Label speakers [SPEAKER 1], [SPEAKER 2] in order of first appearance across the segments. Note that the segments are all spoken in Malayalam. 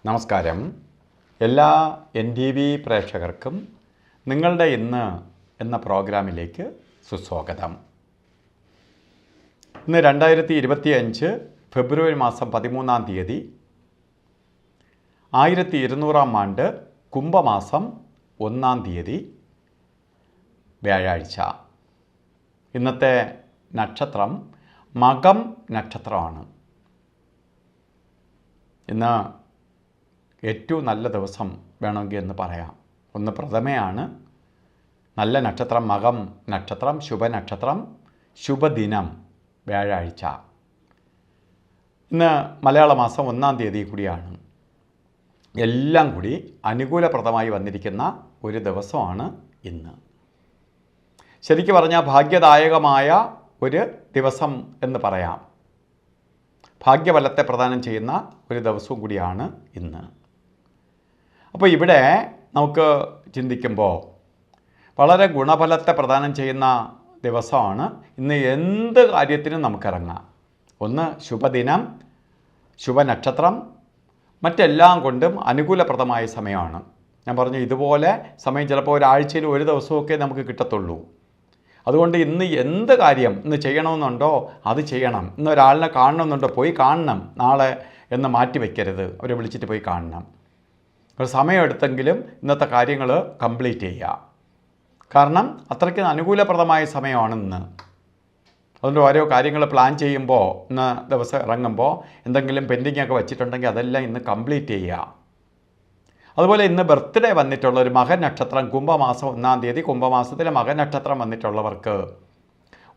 [SPEAKER 1] നമസ്കാരം. എല്ലാ NTV പ്രേക്ഷകർക്കും നിങ്ങളുടെ ഇന്ന് എന്ന പ്രോഗ്രാമിലേക്ക് സുസ്വാഗതം. ഇന്ന് 2025 ഫെബ്രുവരി മാസം 13-ാം തീയതി 1200-ാം ആണ്ട് കുംഭമാസം 1-ാം തീയതി വ്യാഴാഴ്ച. ഇന്നത്തെ നക്ഷത്രം മകം നക്ഷത്രമാണ്. ഇന്ന് ഏറ്റവും നല്ല ദിവസം വേണമെങ്കിൽ എന്ന് പറയാം. ഒന്ന് പ്രഥമയാണ്. നല്ല നക്ഷത്രം മകം നക്ഷത്രം, ശുഭനക്ഷത്രം, ശുഭദിനം വ്യാഴാഴ്ച. ഇന്ന് മലയാള മാസം 1-ാം തീയതി കൂടിയാണ്. എല്ലാം കൂടി അനുകൂലപ്രദമായി വന്നിരിക്കുന്ന ഒരു ദിവസമാണ് ഇന്ന്. ശരിക്കും പറഞ്ഞാൽ ഭാഗ്യദായകമായ ഒരു ദിവസം എന്ന് പറയാം. ഭാഗ്യബലത്തെ പ്രദാനം ചെയ്യുന്ന ഒരു ദിവസവും കൂടിയാണ് ഇന്ന്. അപ്പോൾ ഇവിടെ നമുക്ക് ചിന്തിക്കുമ്പോൾ വളരെ ഗുണഫലത്തെ പ്രദാനം ചെയ്യുന്ന ദിവസമാണ് ഇന്ന്. എന്ത് കാര്യത്തിനും നമുക്കിറങ്ങാം. ഒന്ന് ശുഭദിനം, ശുഭനക്ഷത്രം, മറ്റെല്ലാം കൊണ്ടും അനുകൂലപ്രദമായ സമയമാണ്. ഞാൻ പറഞ്ഞു, ഇതുപോലെ സമയം ചിലപ്പോൾ ഒരാഴ്ചയിൽ ഒരു ദിവസമൊക്കെ നമുക്ക് കിട്ടത്തുള്ളൂ. അതുകൊണ്ട് ഇന്ന് എന്ത് കാര്യം ഇന്ന് ചെയ്യണമെന്നുണ്ടോ അത് ചെയ്യണം. ഇന്ന് ഒരാളിനെ കാണണമെന്നുണ്ടോ പോയി കാണണം. നാളെ എന്ന് മാറ്റി വയ്ക്കരുത്. അവരെ വിളിച്ചിട്ട് പോയി കാണണം. ഒരു സമയമെടുത്തെങ്കിലും ഇന്നത്തെ കാര്യങ്ങൾ കംപ്ലീറ്റ് ചെയ്യുക. കാരണം അത്രയ്ക്ക് അനുകൂലപ്രദമായ സമയമാണ് ഇന്ന്. അതുകൊണ്ട് ഓരോ കാര്യങ്ങൾ പ്ലാൻ ചെയ്യുമ്പോൾ, ഇന്ന് ദിവസം ഇറങ്ങുമ്പോൾ എന്തെങ്കിലും പെൻഡിങ്ങൊക്കെ വെച്ചിട്ടുണ്ടെങ്കിൽ അതെല്ലാം ഇന്ന് കംപ്ലീറ്റ് ചെയ്യുക. അതുപോലെ ഇന്ന് ബർത്ത്ഡേ വന്നിട്ടുള്ള ഒരു മകൻ നക്ഷത്രം, കുംഭമാസം 1-ാം തീയതി കുംഭമാസത്തിലെ മകൻ നക്ഷത്രം വന്നിട്ടുള്ളവർക്ക്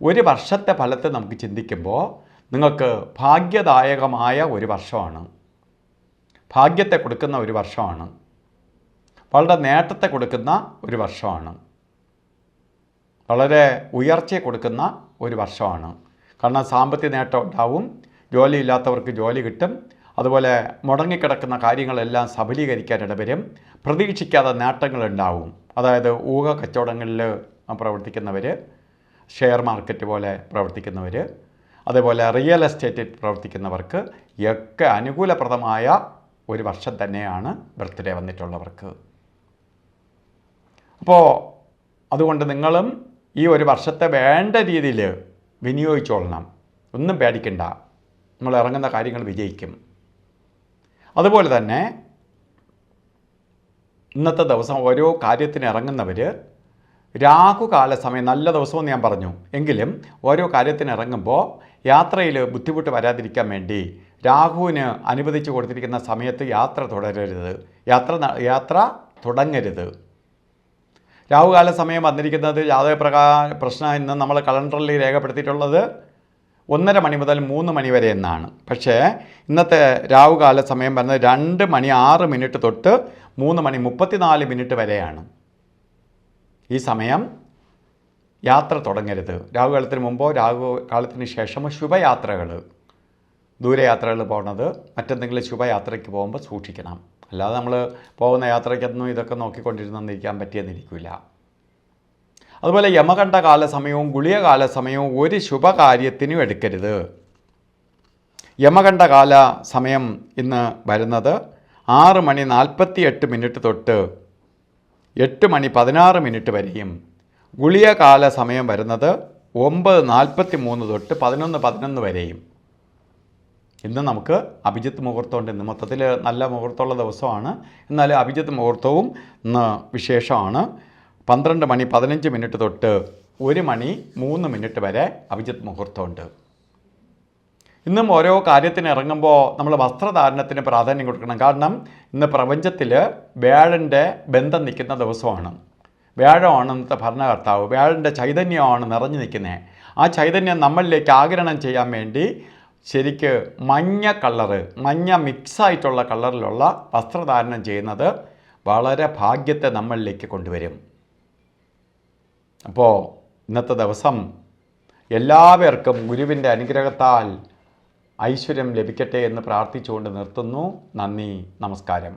[SPEAKER 1] ഒരു വർഷത്തെ ഫലത്തെ നമുക്ക് ചിന്തിക്കുമ്പോൾ നിങ്ങൾക്ക് ഭാഗ്യദായകമായ ഒരു വർഷമാണ്. ഭാഗ്യത്തെ കൊടുക്കുന്ന ഒരു വർഷമാണ്. വളരെ നേട്ടത്തെ കൊടുക്കുന്ന ഒരു വർഷമാണ്. വളരെ ഉയർച്ചയെ കൊടുക്കുന്ന ഒരു വർഷമാണ്. കാരണം സാമ്പത്തിക നേട്ടം ഉണ്ടാവും, ജോലിയില്ലാത്തവർക്ക് ജോലി കിട്ടും. അതുപോലെ മുടങ്ങിക്കിടക്കുന്ന കാര്യങ്ങളെല്ലാം സഫലീകരിക്കാൻ ഇടവരും. പ്രതീക്ഷിക്കാതെ നേട്ടങ്ങളുണ്ടാവും. അതായത് ഊഹ കച്ചവടങ്ങളിൽ പ്രവർത്തിക്കുന്നവർ, ഷെയർ മാർക്കറ്റ് പോലെ പ്രവർത്തിക്കുന്നവർ, അതുപോലെ റിയൽ എസ്റ്റേറ്റിൽ പ്രവർത്തിക്കുന്നവർക്ക് ഒക്കെ അനുകൂലപ്രദമായ ഒരു വർഷം തന്നെയാണ് ബർത്ത്ഡേ വന്നിട്ടുള്ളവർക്ക്. അപ്പോൾ അതുകൊണ്ട് നിങ്ങളും ഈ ഒരു വർഷത്തെ വേണ്ട രീതിയിൽ വിനിയോഗിച്ചോളണം. ഒന്നും പേടിക്കണ്ട. നമ്മൾ ഇറങ്ങുന്ന കാര്യങ്ങൾ വിജയിക്കും. അതുപോലെ തന്നെ ഇന്നത്തെ ദിവസം ഓരോ കാര്യത്തിന് ഇറങ്ങുന്നവർ രാഹുകാല സമയം, നല്ല ദിവസമെന്ന് ഞാൻ പറഞ്ഞു എങ്കിലും ഓരോ കാര്യത്തിന് ഇറങ്ങുമ്പോൾ യാത്രയിൽ ബുദ്ധിമുട്ട് വരാതിരിക്കാൻ വേണ്ടി രാഹുവിന് അനുവദിച്ചു കൊടുത്തിരിക്കുന്ന സമയത്ത് യാത്ര തുടരരുത്, യാത്ര തുടങ്ങരുത്. രാഹുകാല സമയം വന്നിരിക്കുന്നത് പ്രശ്നം ഇന്ന് നമ്മൾ കലണ്ടറിൽ രേഖപ്പെടുത്തിയിട്ടുള്ളത് 1:30 മണി മുതൽ 3 മണി വരെ എന്നാണ്. പക്ഷേ ഇന്നത്തെ രാഹുകാല സമയം വരുന്നത് 2:06 തൊട്ട് 3:34 വരെയാണ്. ഈ സമയം യാത്ര തുടങ്ങരുത്. രാഹുകാലത്തിന് മുമ്പോ രാഹുകാലത്തിന് ശേഷമോ ശുഭയാത്രകൾ, ദൂരയാത്രകൾ പോകുന്നത്, മറ്റെന്തെങ്കിലും ശുഭയാത്രയ്ക്ക് പോകുമ്പോൾ സൂക്ഷിക്കണം. അല്ലാതെ നമ്മൾ പോകുന്ന യാത്രയ്ക്കൊന്നും ഇതൊക്കെ നോക്കിക്കൊണ്ടിരുന്നിരിക്കാൻ പറ്റിയെന്നിരിക്കില്ല. അതുപോലെ യമകണ്ഠകാല സമയവും ഗുളികകാല സമയവും ഒരു ശുഭകാര്യത്തിനും എടുക്കരുത്. യമകണ്ഠകാല സമയം ഇന്ന് വരുന്നത് 6:48 തൊട്ട് 8:16 വരെയും ഗുളികകാല സമയം വരുന്നത് 9:43 തൊട്ട് 11:11 വരെയും. ഇന്ന് നമുക്ക് അഭിജിത്ത് മുഹൂർത്തമുണ്ട്. ഇന്ന് മൊത്തത്തിൽ നല്ല മുഹൂർത്തമുള്ള ദിവസമാണ്. എന്നാൽ അഭിജിത്ത് മുഹൂർത്തവും ഇന്ന് വിശേഷമാണ്. 12:15 തൊട്ട് 1:03 വരെ അഭിജിത്ത് മുഹൂർത്തമുണ്ട്. ഇന്നും ഓരോ കാര്യത്തിന് ഇറങ്ങുമ്പോൾ നമ്മൾ വസ്ത്രധാരണത്തിന് പ്രാധാന്യം കൊടുക്കണം. കാരണം ഇന്ന് പ്രപഞ്ചത്തിൽ വ്യാഴൻ്റെ ബന്ധം നിൽക്കുന്ന ദിവസമാണ്. വ്യാഴമാണ് ഇന്നത്തെ ഭരണകർത്താവ്. വ്യാഴൻ്റെ ചൈതന്യമാണ് നിറഞ്ഞു നിൽക്കുന്നത്. ആ ചൈതന്യം നമ്മളിലേക്ക് ആഗിരണം ചെയ്യാൻ വേണ്ടി ശരിക്ക് മഞ്ഞ മിക്സായിട്ടുള്ള കളറിലുള്ള വസ്ത്രധാരണം ചെയ്യുന്നത് വളരെ ഭാഗ്യത്തെ നമ്മളിലേക്ക് കൊണ്ടുവരും. അപ്പോൾ ഇന്നത്തെ ദിവസം എല്ലാവർക്കും ഗുരുവിൻ്റെ അനുഗ്രഹത്താൽ ഐശ്വര്യം ലഭിക്കട്ടെ എന്ന് പ്രാർത്ഥിച്ചുകൊണ്ട് നിർത്തുന്നു. നന്ദി, നമസ്കാരം.